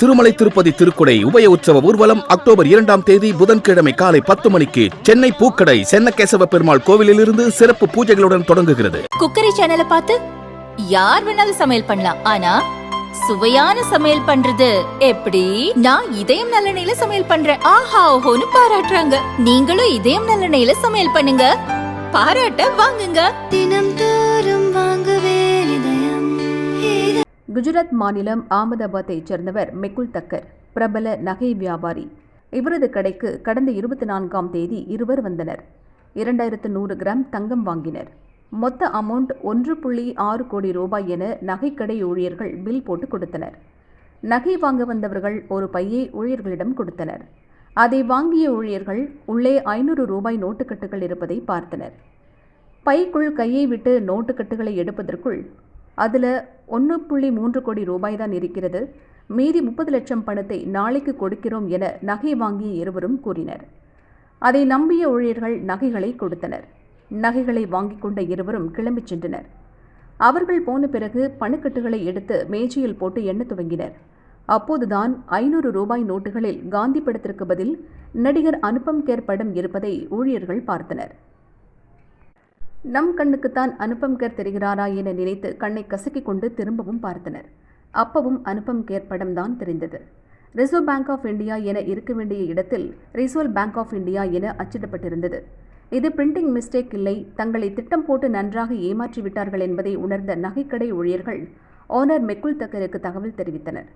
திருமலை திருப்பதி திருக்குடை உபய உற்சவ ஊர்வலம் அக்டோபர் 2ஆம் தேதி புதன்கிழமை காலை 10 மணிக்கு சென்னை பூக்கடை சென்னகேசவ பெருமாள் கோவிலிலிருந்து சிறப்பு பூஜைகளுடன் தொடங்குகிறது. குக்கரி சேனலை பார்த்து யார் வேணாலும் சமையல் பண்ணலாம், ஆனா சுவையான சமையல் பண்றது எப்படி? நான் இதயம் நல்லெண்ணெயில சமையல் பண்றேன், ஆஹா ஓஹோன்னு பாராட்டுறாங்க. நீங்களும் இதயம் நல்லெண்ணெயில சமையல் பண்ணுங்க, பாராட்ட வாங்குங்க. தினம் தோறும் வாங்குவே இதயம். குஜராத் மாநிலம் ஆமதாபாத்தை சேர்ந்தவர் மெகுல் தக்கர், பிரபல நகை வியாபாரி. இவரது கடைக்கு கடந்த 24ஆம் தேதி இருவர் வந்தனர். 2100 கிராம் தங்கம் வாங்கினர். மொத்த அமௌண்ட் 1.6 கோடி ரூபாய் என நகைக்கடை ஊழியர்கள் பில் போட்டு கொடுத்தனர். நகை வாங்க வந்தவர்கள் ஒரு பையை ஊழியர்களிடம் கொடுத்தனர். அதை வாங்கிய ஊழியர்கள் உள்ளே 500 ரூபாய் நோட்டுக்கட்டுகள் இருப்பதை பார்த்தனர். பைக்குள் கையை விட்டு நோட்டுக்கட்டுகளை எடுப்பதற்குள் அதில் 1.3 கோடி ரூபாய் தான் இருக்கிறது, மீதி 30 லட்சம் பணத்தை நாளைக்கு கொடுக்கிறோம் என நகை வாங்கிய இருவரும் கூறினர். அதை நம்பிய ஊழியர்கள் நகைகளை கொடுத்தனர். நகைகளை வாங்கிக் கொண்ட இருவரும் கிளம்பிச் சென்றனர். அவர்கள் போன பிறகு பணக்கட்டுகளை எடுத்து மேஜையில் போட்டு எண்ண துவங்கினர். அப்போதுதான் 500 ரூபாய் நோட்டுகளில் காந்தி படத்திற்கு பதில் நடிகர் அனுபம் கேர் படம் இருப்பதை ஊழியர்கள் பார்த்தனர். நம் கண்ணுக்குத்தான் அனுபம் கேர் தெரிகிறாரா என நினைத்து கண்ணை கசக்கிக் கொண்டு திரும்பவும் பார்த்தனர். அப்பவும் அனுபம் கேர் படம் தான் தெரிந்தது. ரிசர்வ் பேங்க் ஆஃப் இந்தியா என இருக்க வேண்டிய இடத்தில் ரிசர்வ் பேங்க் ஆஃப் இந்தியா என அச்சிடப்பட்டிருந்தது. இது பிரிண்டிங் மிஸ்டேக் இல்லை, தங்களை திட்டம் போட்டு நன்றாக ஏமாற்றி விட்டார்கள் என்பதை உணர்ந்த நகைக்கடை ஊழியர்கள் ஓனர் மெகுல் தக்கருக்கு தகவல் தெரிவித்தனர்.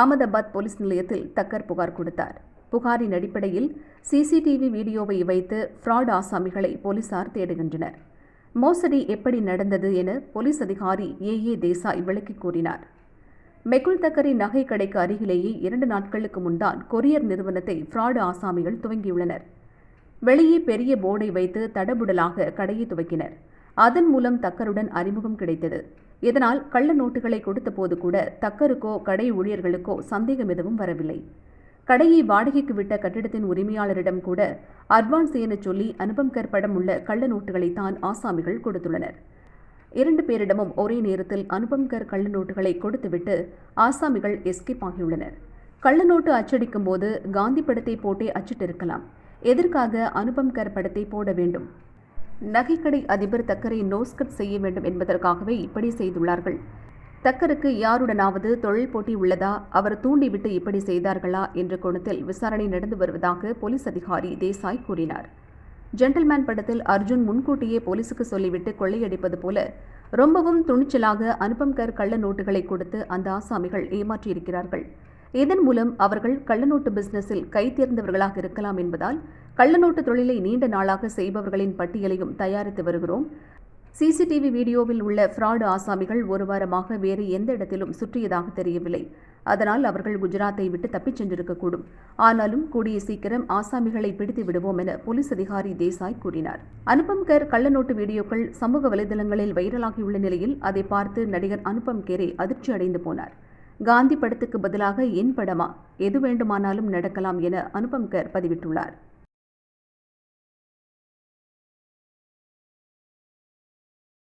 ஆமதாபாத் போலீஸ் நிலையத்தில் தக்கர் புகார் கொடுத்தார். புகாரின் அடிப்படையில் சிசிடிவி வீடியோவை வைத்து ஃப்ராட் ஆசாமிகளை போலீசார் தேடுகின்றனர். மோசடி எப்படி நடந்தது என போலீஸ் அதிகாரி ஏ தேசாய் விளக்கி கூறினார். மெகுல் தக்கரின் நகை கடைக்கு அருகிலேயே 2 நாட்களுக்கு முன்தான் கொரியர் நிறுவனத்தை ஃப்ராட் ஆசாமிகள் துவங்கியுள்ளனர். வெளியே பெரிய போர்டை வைத்து தடபுடலாக கடையை துவக்கினர். அதன் மூலம் தக்கருடன் அறிமுகம் கிடைத்தது. இதனால் கள்ள நோட்டுகளை கொடுத்த போது கூட தக்கருக்கோ கடை ஊழியர்களுக்கோ சந்தேகம் எதுவும் வரவில்லை. கடையை வாடகைக்கு விட்ட கட்டிடத்தின் உரிமையாளரிடம் கூட அட்வான்ஸ் என சொல்லி அனுபம் கேர் படம் உள்ள கள்ள நோட்டுகளைத்தான் ஆசாமிகள் கொடுத்துள்ளனர். 2 பேரிடமும் ஒரே நேரத்தில் அனுபம் கேர் கள்ள நோட்டுகளை கொடுத்துவிட்டு ஆசாமிகள் எஸ்கேப் ஆகியுள்ளனர். கள்ள நோட்டு அச்சடிக்கும் போது காந்தி படத்தை போட்டே அச்சிட்டிருக்கலாம். எதற்காக அனுபம் கேர் படத்தை போட வேண்டும்? நகைக்கடை அதிபர் தக்கரை நோஸ்கட் செய்ய வேண்டும் என்பதற்காகவே இப்படி செய்துள்ளார்கள். தக்கருக்கு யாருடனாவது தொழில் போட்டி உள்ளதா, அவர் தூண்டிவிட்டு இப்படி செய்தார்களா என்ற கோணத்தில் விசாரணை நடந்து வருவதாக போலீஸ் அதிகாரி தேசாய் கூறினார். ஜென்டில்மேன் படத்தில் அர்ஜுன் முன்கூட்டியே போலீசுக்கு சொல்லிவிட்டு கொள்ளையடிப்பது போல ரொம்பவும் துணிச்சலாக அனுபம் கேர் கள்ள நோட்டுகளை கொடுத்து அந்த ஆசாமிகள் ஏமாற்றியிருக்கிறார்கள். இதன் மூலம் அவர்கள் கள்ளநோட்டு பிசினஸில் கை தேர்ந்தவர்களாக இருக்கலாம் என்பதால் கள்ளநோட்டு தொழிலை நீண்ட நாளாக செய்பவர்களின் பட்டியலையும் தயாரித்து வருகிறோம். சிசிடிவி வீடியோவில் உள்ள ஃப்ராட் ஆசாமிகள் ஒரு வாரமாக வேறு எந்த இடத்திலும் சுற்றியதாக தெரியவில்லை. அதனால் அவர்கள் குஜராத்தை விட்டு தப்பிச் சென்றிருக்கக்கூடும். ஆனாலும் கூடிய சீக்கிரம் ஆசாமிகளை பிடித்து விடுவோம் என போலீஸ் அதிகாரி தேசாய் கூறினார். அனுபம் கேர் கள்ளநோட்டு வீடியோக்கள் சமூக வலைதளங்களில் வைரலாகியுள்ள நிலையில் அதை பார்த்து நடிகர் அனுபம் கேரே அதிர்ச்சி அடைந்து போனார். காந்தி படத்துக்கு பதிலாக என் படமா, எது வேண்டுமானாலும் நடக்கலாம் என அனுபம் கேர் பதிவிட்டுள்ளார்.